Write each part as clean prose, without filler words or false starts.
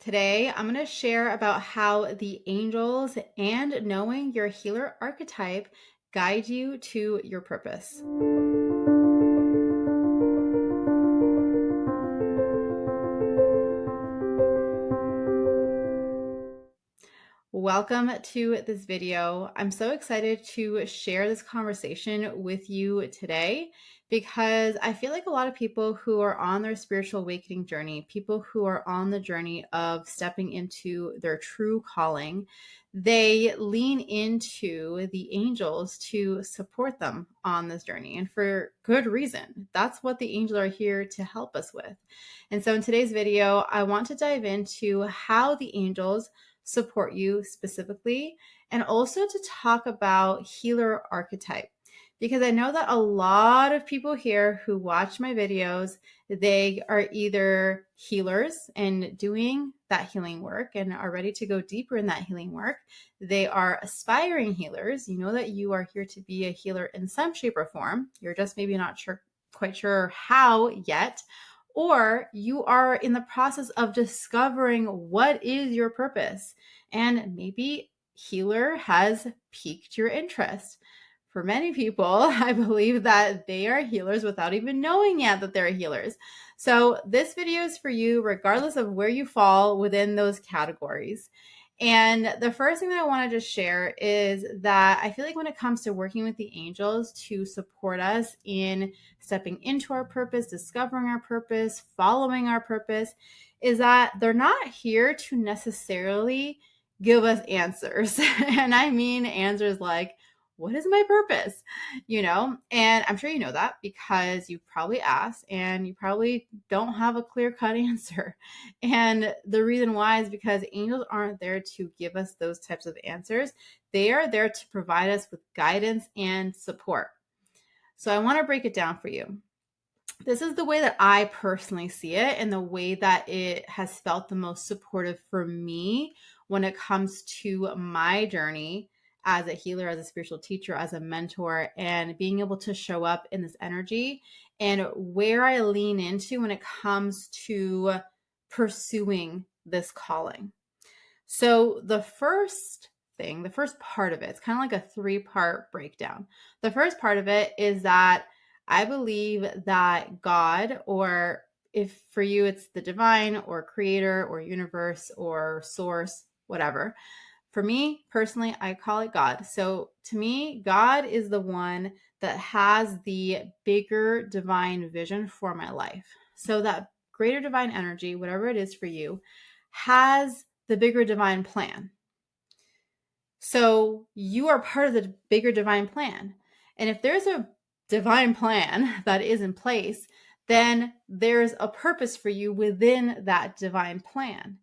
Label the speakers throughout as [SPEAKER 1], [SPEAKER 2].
[SPEAKER 1] Today, I'm going to share about how the angels and knowing your healer archetype guide you to your purpose. Welcome to this video. I'm so excited to share this conversation with you today because I feel like a lot of people who are on their spiritual awakening journey, people who are on the journey of stepping into their true calling, they lean into the angels to support them on this journey, and for good reason. That's what the angels are here to help us with. And so in today's video, I want to dive into how the angels support you specifically, and also to talk about healer archetype, because I know that a lot of people here who watch my videos, they are either healers and doing that healing work and are ready to go deeper in that healing work. They are aspiring healers. You know that you are here to be a healer in some shape or form. You're just maybe not quite sure how yet. Or you are in the process of discovering what is your purpose, and maybe healer has piqued your interest. For many people, I believe that they are healers without even knowing yet that they're healers. So this video is for you regardless of where you fall within those categories. And the first thing that I wanted to share is that I feel like when it comes to working with the angels to support us in stepping into our purpose, discovering our purpose, following our purpose, is that they're not here to necessarily give us answers. And I mean answers like, what is my purpose? And I'm sure you know that because you've probably asked and you probably don't have a clear-cut answer. And the reason why is because angels aren't there to give us those types of answers. They are there to provide us with guidance and support. So I want to break it down for you. This is the way that I personally see it, and the way that it has felt the most supportive for me when it comes to my journey as a healer, as a spiritual teacher, as a mentor, and being able to show up in this energy, and where I lean into when it comes to pursuing this calling. So the first part of it, it's kind of like a 3-part breakdown. The first part of it is that I believe that God, or if for you it's the divine or creator or universe or source, whatever. For me personally, I call it God. So to me, God is the one that has the bigger divine vision for my life. So that greater divine energy, whatever it is for you, has the bigger divine plan. So you are part of the bigger divine plan. And if there's a divine plan that is in place, then there's a purpose for you within that divine plan.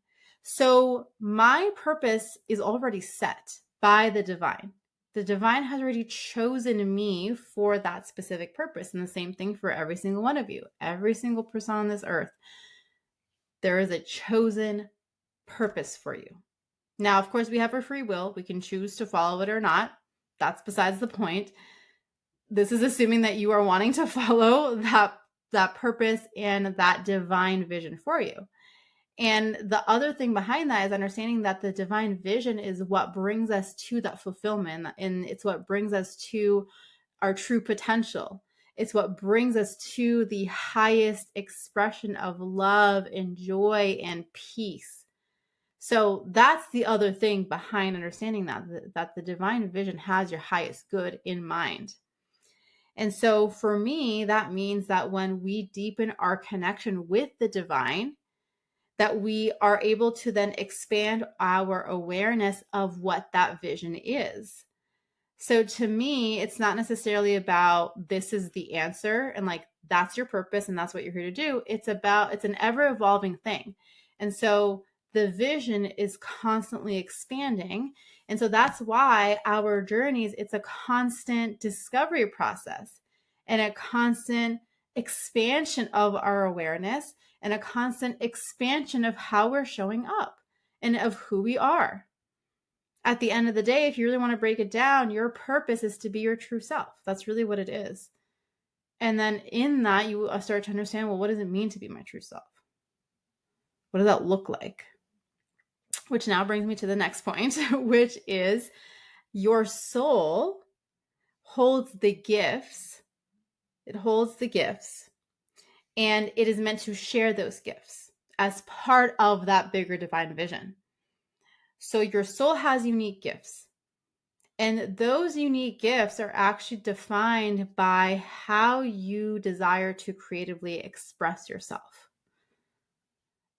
[SPEAKER 1] So my purpose is already set by the divine. The divine has already chosen me for that specific purpose. And the same thing for every single one of you, every single person on this earth. There is a chosen purpose for you. Now, of course, we have our free will. We can choose to follow it or not. That's besides the point. This is assuming that you are wanting to follow that purpose and that divine vision for you. And the other thing behind that is understanding that the divine vision is what brings us to that fulfillment, and it's what brings us to our true potential. It's what brings us to the highest expression of love and joy and peace. So that's the other thing behind understanding that the divine vision has your highest good in mind. And so for me, that means that when we deepen our connection with the divine, that we are able to then expand our awareness of what that vision is. So to me, it's not necessarily about this is the answer and like that's your purpose and that's what you're here to do. It's an ever evolving thing. And so the vision is constantly expanding. And so that's why our journeys, it's a constant discovery process and a constant expansion of our awareness and a constant expansion of how we're showing up and of who we are. At the end of the day, if you really want to break it down, your purpose is to be your true self. That's really what it is. And then in that, you start to understand, well, what does it mean to be my true self? What does that look like? which now brings me to the next point, which is your soul holds the gifts. It holds the gifts, and it is meant to share those gifts as part of that bigger divine vision. So your soul has unique gifts, and those unique gifts are actually defined by how you desire to creatively express yourself.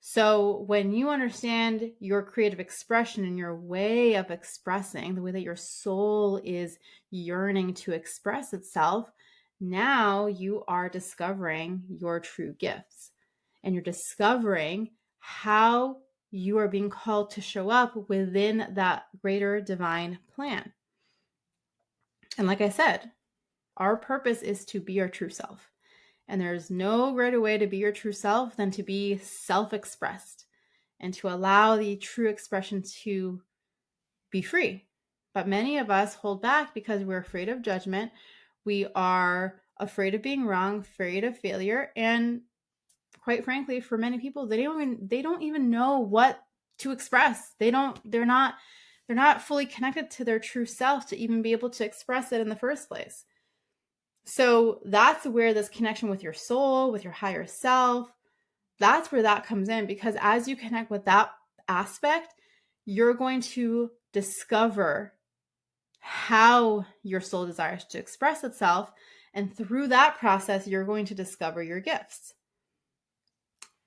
[SPEAKER 1] So when you understand your creative expression and your way of expressing, the way that your soul is yearning to express itself, now you are discovering your true gifts, and you're discovering how you are being called to show up within that greater divine plan. And like I said, our purpose is to be our true self. And there's no greater way to be your true self than to be self-expressed and to allow the true expression to be free. But many of us hold back because we're afraid of judgment. We are afraid of being wrong, afraid of failure. And quite frankly, for many people, they don't even know what to express. They're not fully connected to their true self to even be able to express it in the first place. So that's where this connection with your soul, with your higher self, that's where that comes in, because as you connect with that aspect, you're going to discover how your soul desires to express itself. And through that process, you're going to discover your gifts.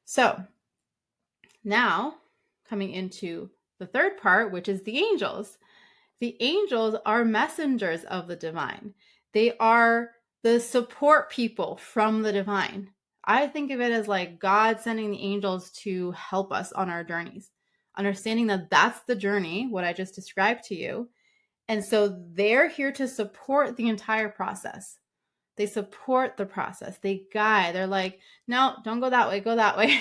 [SPEAKER 1] So now coming into the third part, which is the angels. The angels are messengers of the divine. They are the support people from the divine. I think of it as like God sending the angels to help us on our journeys, understanding that that's the journey, what I just described to you. And so they're here to support the entire process. They support the process. They guide. They're like, no, don't go that way. Go that way.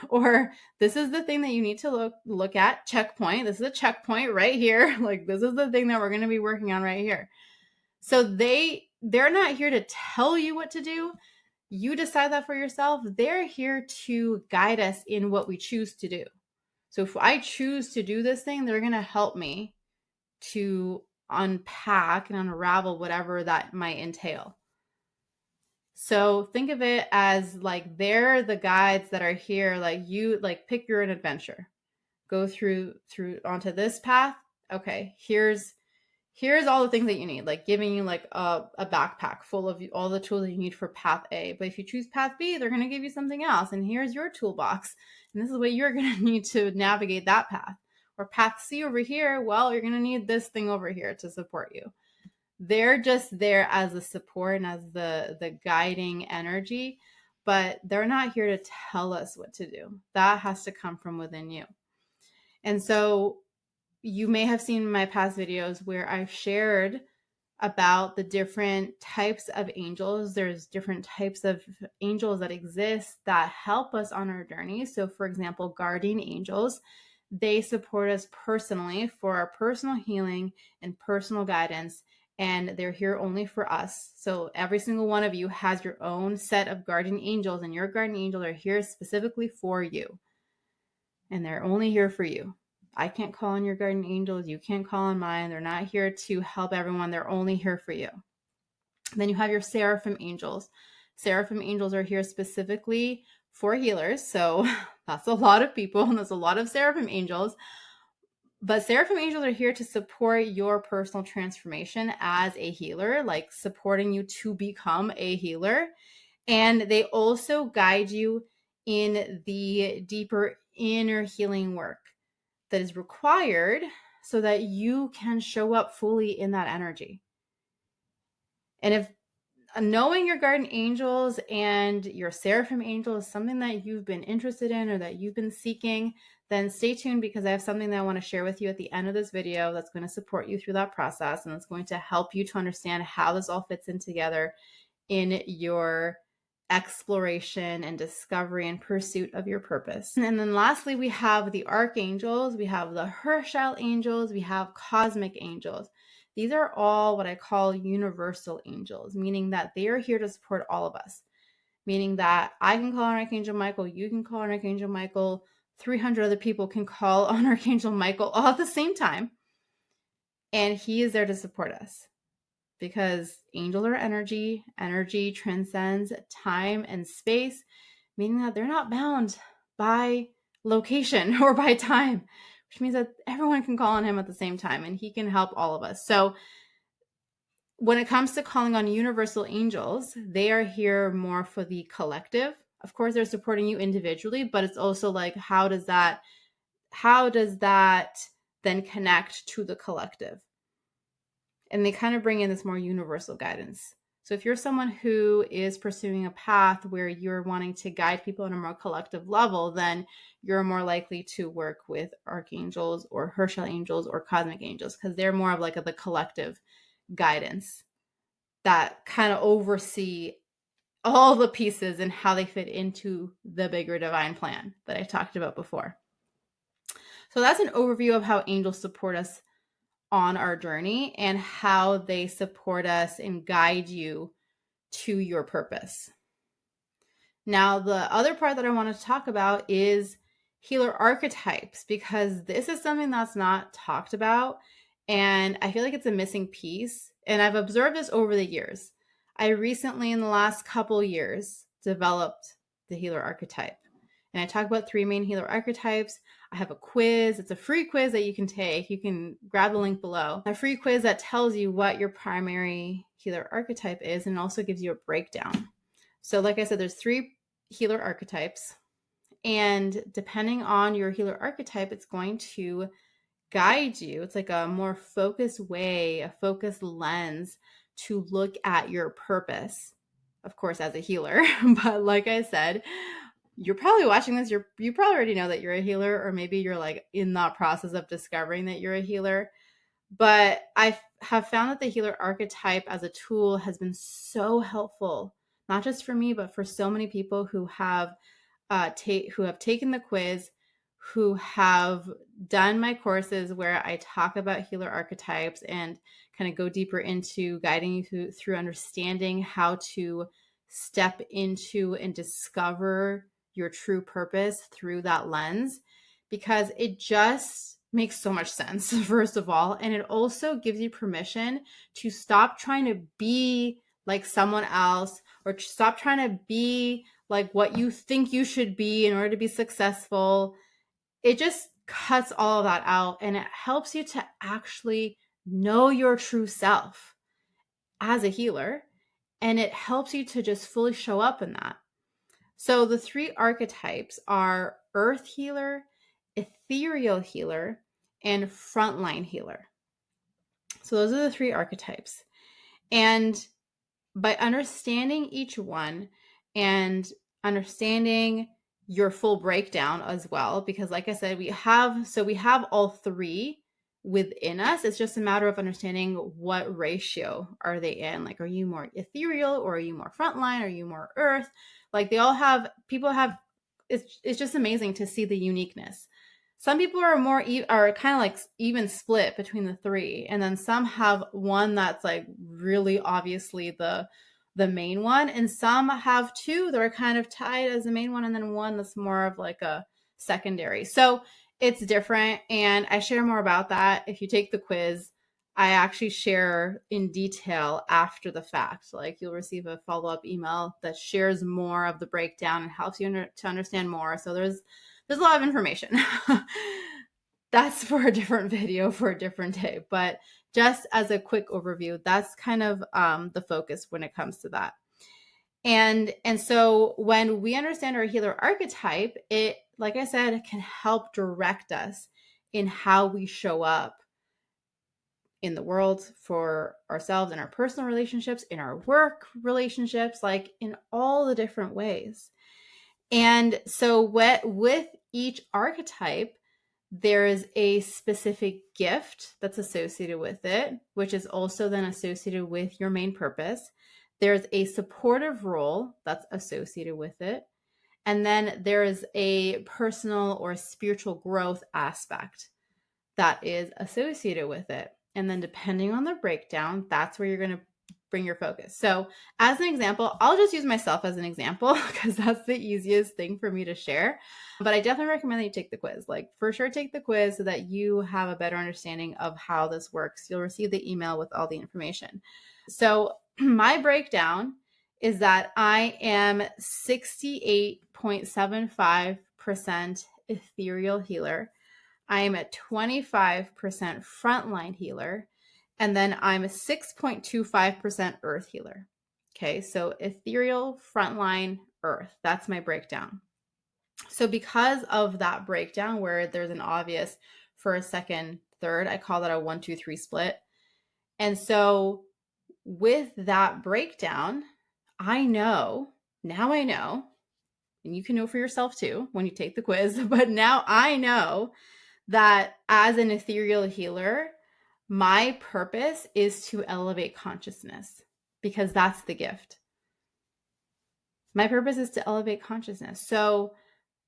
[SPEAKER 1] Or this is the thing that you need to look at. Checkpoint. This is a checkpoint right here. Like, this is the thing that we're going to be working on right here. So they're not here to tell you what to do. You decide that for yourself. They're here to guide us in what we choose to do. So if I choose to do this thing, they're going to help me to unpack and unravel whatever that might entail. So think of it as like they're the guides that are here. Like you, like pick your adventure, go through onto this path. Okay, here's all the things that you need, like giving you like a backpack full of all the tools that you need for path A. But if you choose path B, they're going to give you something else. And here's your toolbox. And this is what you're going to need to navigate that path. Or path C over here, well, you're going to need this thing over here to support you. They're just there as a support and as the guiding energy, but they're not here to tell us what to do. That has to come from within you. And so you may have seen my past videos where I've shared about the different types of angels. There's different types of angels that exist that help us on our journey. So for example, guardian angels, they support us personally for our personal healing and personal guidance. And they're here only for us. So every single one of you has your own set of guardian angels, and your guardian angels are here specifically for you. And they're only here for you. I can't call on your guardian angels. You can't call on mine. They're not here to help everyone. They're only here for you. Then you have your seraphim angels. Seraphim angels are here specifically for healers. So that's a lot of people, and there's a lot of seraphim angels. But seraphim angels are here to support your personal transformation as a healer, like supporting you to become a healer. And they also guide you in the deeper inner healing work that is required so that you can show up fully in that energy. And if knowing your guardian angels and your seraphim angel is something that you've been interested in or that you've been seeking, then stay tuned, because I have something that I want to share with you at the end of this video that's going to support you through that process, and it's going to help you to understand how this all fits in together in your exploration and discovery and pursuit of your purpose. And then lastly, we have the archangels, we have the Herschel angels, we have cosmic angels. These are all what I call universal angels, meaning that they are here to support all of us. Meaning that I can call on Archangel Michael, you can call on Archangel Michael, 300 other people can call on Archangel Michael all at the same time. And he is there to support us, because angels are energy. Energy transcends time and space, meaning that they're not bound by location or by time, which means that everyone can call on him at the same time and he can help all of us. So when it comes to calling on universal angels, they are here more for the collective. Of course, they're supporting you individually, but it's also like, how does that then connect to the collective? And they kind of bring in this more universal guidance. So if you're someone who is pursuing a path where you're wanting to guide people on a more collective level, then you're more likely to work with archangels or Herschel angels or cosmic angels, because they're more of like the collective guidance that kind of oversee all the pieces and how they fit into the bigger divine plan that I talked about before. So that's an overview of how angels support us on our journey and how they support us and guide you to your purpose. Now, the other part that I want to talk about is healer archetypes, because this is something that's not talked about. And I feel like it's a missing piece. And I've observed this over the years. I recently, in the last couple years, developed the healer archetype. And I talk about 3 main healer archetypes. I have a quiz. It's a free quiz that you can take. You can grab the link below. A free quiz that tells you what your primary healer archetype is and also gives you a breakdown. So like I said, there's 3 healer archetypes. And depending on your healer archetype, it's going to guide you. It's like a more focused way, a focused lens to look at your purpose, of course, as a healer. But like I said, you're probably watching this, you probably already know that you're a healer, or maybe you're like in that process of discovering that you're a healer. But I have found that the healer archetype as a tool has been so helpful, not just for me, but for so many people who have taken the quiz, who have done my courses where I talk about healer archetypes and kind of go deeper into guiding you through understanding how to step into and discover your true purpose through that lens, because it just makes so much sense, first of all. And it also gives you permission to stop trying to be like someone else, or stop trying to be like what you think you should be in order to be successful. It just cuts all of that out, and it helps you to actually know your true self as a healer, and it helps you to just fully show up in that. So the 3 archetypes are earth healer, ethereal healer, and frontline healer. So those are the 3 archetypes. And by understanding each one and understanding your full breakdown as well, because like I said, we have all 3 within us. It's just a matter of understanding what ratio are they in. Like, are you more ethereal, or are you more frontline? Are you more earth? Like, it's just amazing to see the uniqueness. Some people are kind of like even split between the 3, and then some have one that's like really obviously the main one, and some have 2 that are kind of tied as the main one, and then one that's more of like a secondary. So it's different, and I share more about that. If you take the quiz, I actually share in detail after the fact. Like, you'll receive a follow-up email that shares more of the breakdown and helps you to understand more. So there's a lot of information. That's for a different video for a different day. But just as a quick overview, that's kind of the focus when it comes to that. And so when we understand our healer archetype, it, like I said, can help direct us in how we show up in the world, for ourselves, in our personal relationships, in our work relationships, like in all the different ways. And so with each archetype, there is a specific gift that's associated with it, which is also then associated with your main purpose. There's a supportive role that's associated with it. And then there is a personal or spiritual growth aspect that is associated with it. And then depending on the breakdown, that's where you're going to bring your focus. So as an example, I'll just use myself as an example because that's the easiest thing for me to share. But I definitely recommend that you take the quiz. Like, for sure, take the quiz so that you have a better understanding of how this works. You'll receive the email with all the information. So my breakdown is that I am 68.75% ethereal healer. I am a 25% frontline healer. And then I'm a 6.25% earth healer. Okay, so ethereal, frontline, earth. That's my breakdown. So because of that breakdown, where there's an obvious first, second, third, I call that a 1, 2, 3 split. And so with that breakdown, now I know, and you can know for yourself too when you take the quiz, but now I know that as an ethereal healer, my purpose is to elevate consciousness, because that's the gift. My purpose is to elevate consciousness. So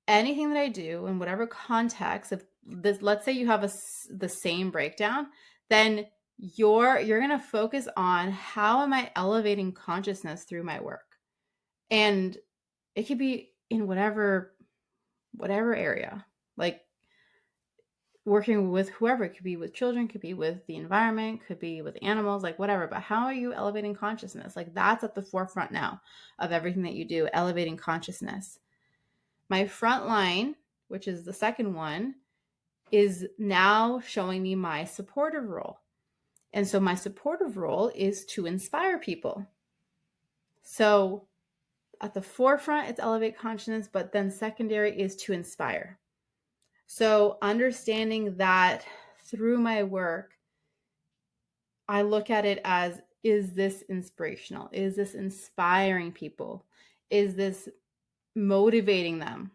[SPEAKER 1] anything that I do in whatever context of this, let's say you have the same breakdown, then you're going to focus on how am I elevating consciousness through my work. And it could be in whatever area, like working with whoever. It could be with children, could be with the environment, could be with animals, like whatever. But how are you elevating consciousness? Like, that's at the forefront now of everything that you do, elevating consciousness. My front line, which is the second one, is now showing me my supportive role. And so my supportive role is to inspire people. So at the forefront, it's elevate consciousness, but then secondary is to inspire. So understanding that through my work, I look at it as, is this inspirational? Is this inspiring people? Is this motivating them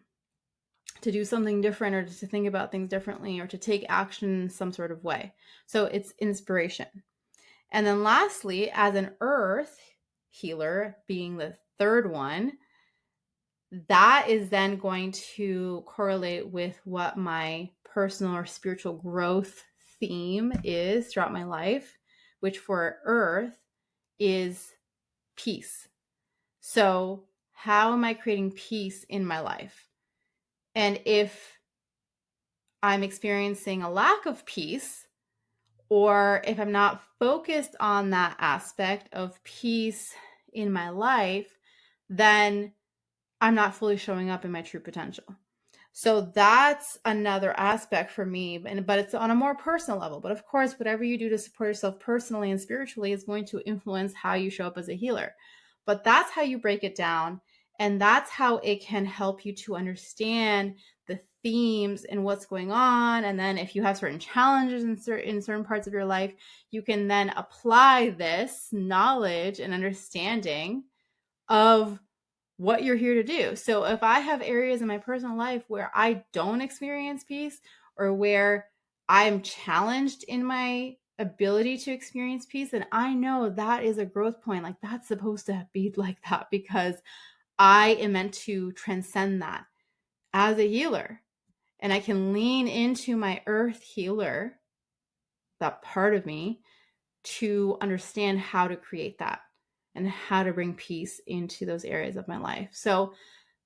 [SPEAKER 1] to do something different, or to think about things differently, or to take action in some sort of way? So it's inspiration. And then lastly, as an earth healer, being the third one, that is then going to correlate with what my personal or spiritual growth theme is throughout my life, which for earth is peace. So how am I creating peace in my life? And if I'm experiencing a lack of peace, or if I'm not focused on that aspect of peace in my life, then I'm not fully showing up in my true potential. So that's another aspect for me, but it's on a more personal level. But of course, whatever you do to support yourself personally and spiritually is going to influence how you show up as a healer. But that's how you break it down. And that's how it can help you to understand the themes and what's going on. And then if you have certain challenges in certain parts of your life, you can then apply this knowledge and understanding of what you're here to do. So if I have areas in my personal life where I don't experience peace, or where I'm challenged in my ability to experience peace, then I know that is a growth point. Like, that's supposed to be like that, because I am meant to transcend that as a healer. And I can lean into my earth healer, that part of me, to understand how to create that and how to bring peace into those areas of my life. So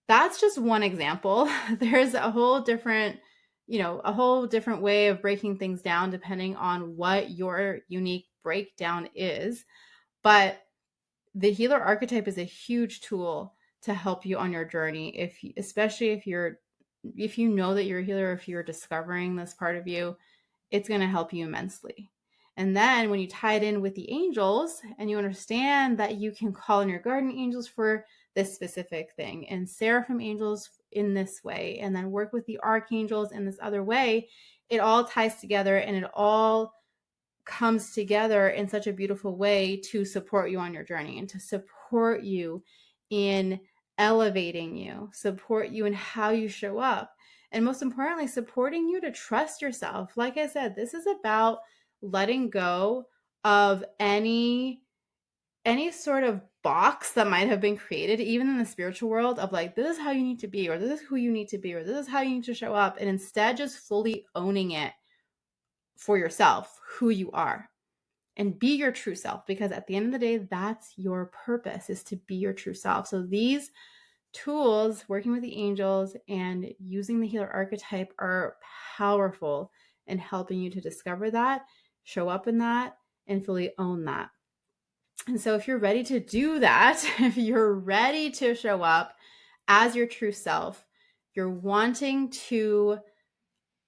[SPEAKER 1] that's just one example. There's a whole different way of breaking things down depending on what your unique breakdown is. But the healer archetype is a huge tool to help you on your journey, especially if you know that you're a healer, if you're discovering this part of you, it's going to help you immensely. And then when you tie it in with the angels, and you understand that you can call in your guardian angels for this specific thing, and Seraphim angels in this way, and then work with the archangels in this other way, it all ties together, and it all comes together in such a beautiful way to support you on your journey, and to support you in elevating you, support you in how you show up, and most importantly, supporting you to trust yourself. Like I said, this is about letting go of any sort of box that might have been created, even in the spiritual world, of like, this is how you need to be, or this is who you need to be, or this is how you need to show up, and instead just fully owning it for yourself, who you are. and be your true self, because at the end of the day, that's your purpose, is to be your true self. So these tools, working with the angels and using the healer archetype, are powerful in helping you to discover that, show up in that, and fully own that. And so if you're ready to do that, if you're ready to show up as your true self, you're wanting to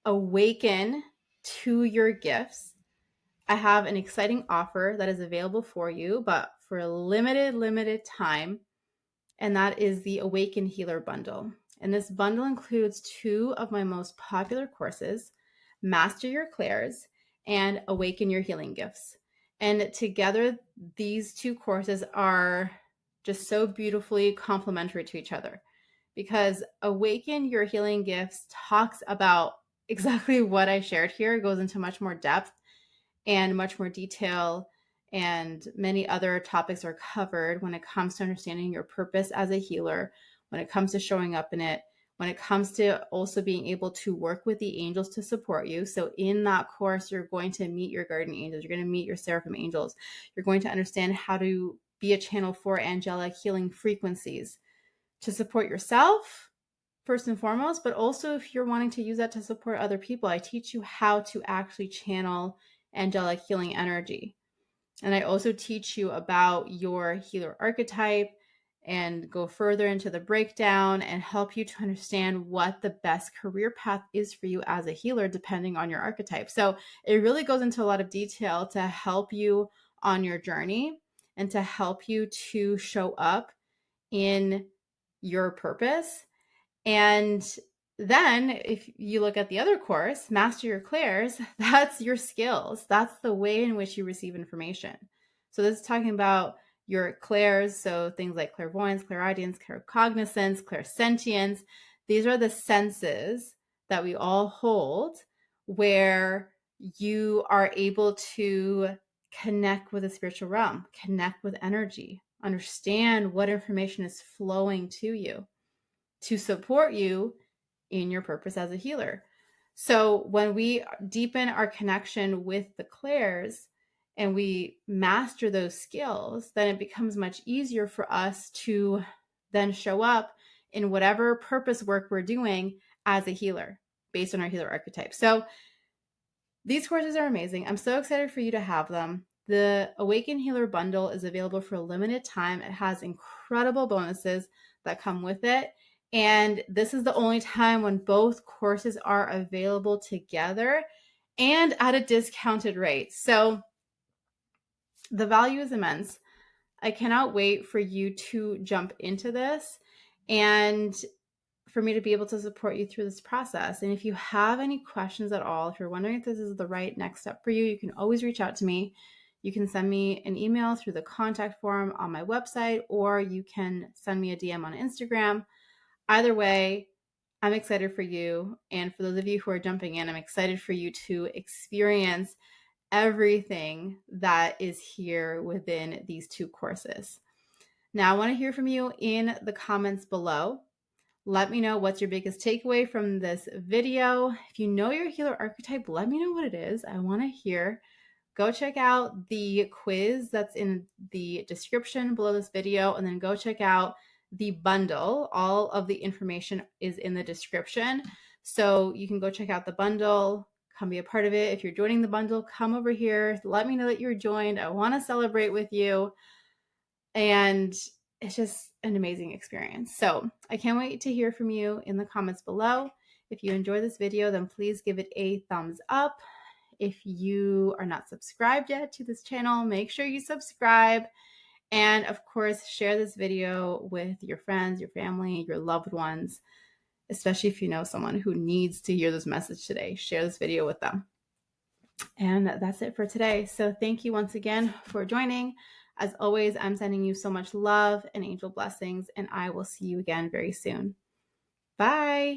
[SPEAKER 1] awaken to your gifts, I have an exciting offer that is available for you, but for a limited time. And that is the Awaken Healer Bundle. And this bundle includes 2 of my most popular courses, Master Your Clairs and Awaken Your Healing Gifts. And together, these 2 courses are just so beautifully complementary to each other, because Awaken Your Healing Gifts talks about exactly what I shared here. It goes into much more depth and much more detail, and many other topics are covered when it comes to understanding your purpose as a healer, when it comes to showing up in it, when it comes to also being able to work with the angels to support you. So in that course, you're going to meet your guardian angels, you're going to meet your Seraphim angels, you're going to understand how to be a channel for angelic healing frequencies to support yourself first and foremost, but also if you're wanting to use that to support other people. I teach you how to actually channel angelic healing energy. And I also teach you about your healer archetype and go further into the breakdown and help you to understand what the best career path is for you as a healer, depending on your archetype. So it really goes into a lot of detail to help you on your journey and to help you to show up in your purpose. And then if you look at the other course, Master Your Clairs, that's your skills. That's the way in which you receive information. So this is talking about your clairs, so things like clairvoyance, clairaudience, claircognizance, clairsentience. These are the senses that we all hold, where you are able to connect with the spiritual realm, connect with energy, understand what information is flowing to you to support you in your purpose as a healer. So when we deepen our connection with the clairs and we master those skills, then it becomes much easier for us to then show up in whatever purpose work we're doing as a healer based on our healer archetype. So these courses are amazing. I'm so excited for you to have them. The Awaken Healer Bundle is available for a limited time. It has incredible bonuses that come with it. And this is the only time when both courses are available together and at a discounted rate. So the value is immense. I cannot wait for you to jump into this and for me to be able to support you through this process. And if you have any questions at all, if you're wondering if this is the right next step for you, you can always reach out to me. You can send me an email through the contact form on my website, or you can send me a DM on Instagram. Either way, I'm excited for you. And for those of you who are jumping in, I'm excited for you to experience everything that is here within these 2 courses. Now, I want to hear from you in the comments below. Let me know what's your biggest takeaway from this video. If you know your healer archetype, let me know what it is. I want to hear. Go check out the quiz that's in the description below this video, and then go check out the bundle. All of the information is in the description. So you can go check out the bundle, come be a part of it. If you're joining the bundle, come over here. Let me know that you're joined. I want to celebrate with you. And it's just an amazing experience. So I can't wait to hear from you in the comments below. If you enjoy this video, then please give it a thumbs up. If you are not subscribed yet to this channel, make sure you subscribe. And of course, share this video with your friends, your family, your loved ones, especially if you know someone who needs to hear this message today. Share this video with them. And that's it for today. So thank you once again for joining. As always, I'm sending you so much love and angel blessings, and I will see you again very soon. Bye.